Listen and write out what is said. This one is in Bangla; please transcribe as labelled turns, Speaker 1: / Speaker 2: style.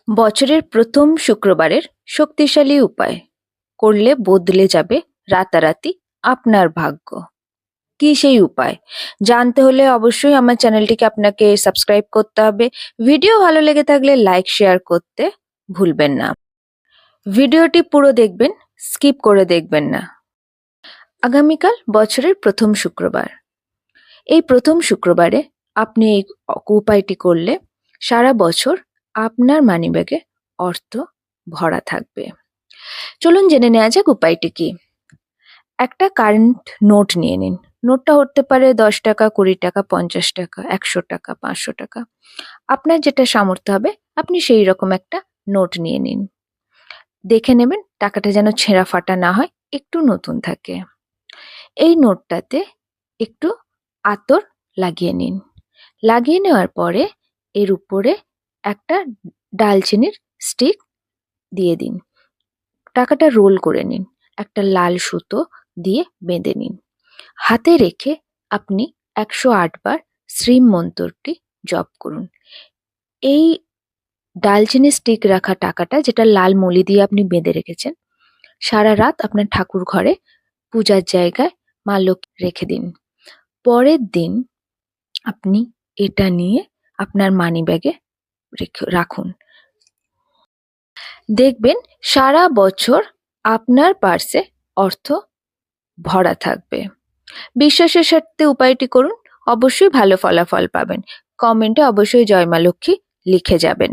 Speaker 1: বছরের প্রথম শুক্রবারের শক্তিশালী উপায় করলে বদলে যাবে রাতারাতি আপনার ভাগ্য। কি সেই উপায় জানতে হলে অবশ্যই আমার চ্যানেলটিকে আপনাকে সাবস্ক্রাইব করতে হবে। ভিডিও ভালো লেগে থাকলে লাইক শেয়ার করতে ভুলবেন না। ভিডিওটি পুরো দেখবেন, স্কিপ করে দেখবেন না। আগামীকাল বছরের প্রথম শুক্রবার। এই প্রথম শুক্রবারে আপনি এই উপায়টি করলে সারা বছর আপনার মানিব্যাগে অর্থ ভরা থাকবে। চলুন জেনে নেওয়া যাক উপায়টি কি। একটা কারেন্ট নোট নিয়ে নিন। নোটটা হতে পারে 10 টাকা, 20 টাকা, 50 টাকা, 100 টাকা, 500 টাকা। আপনার যেটা সামর্থ্য হবে আপনি সেই রকম একটা নোট নিয়ে নিন। দেখে নেবেন টাকাটা যেন ছেঁড়া ফাটা না হয়, একটু নতুন থাকে। এই নোটটাতে একটু আতর লাগিয়ে নিন। লাগিয়ে নেওয়ার পরে এর উপরে একটা ডালচিনির স্টিক দিয়ে দিন। টাকাটা রোল করে নিন। একটা লাল সুতো দিয়ে বেঁধে নিন। হাতে রেখে আপনি 108 বার শ্রীম মন্ত্রটি জপ করুন। এই ডালচিনি স্টিক রাখা টাকাটা, যেটা লাল মলি দিয়ে আপনি বেঁধে রেখেছেন, সারা রাত আপনার ঠাকুর ঘরে পূজার জায়গায় মা লক্ষ্মী রেখে দিন। পরের দিন আপনি এটা নিয়ে আপনার মানিব্যাগে রাখুন। দেখবেন সারা বছর আপনার পার্সে অর্থ ভরা থাকবে। বিশ্বাসের সাথে উপায়টি করুন, অবশ্যই ভালো ফলাফল পাবেন। কমেন্টে অবশ্যই জয় মা লক্ষ্মী লিখে যাবেন।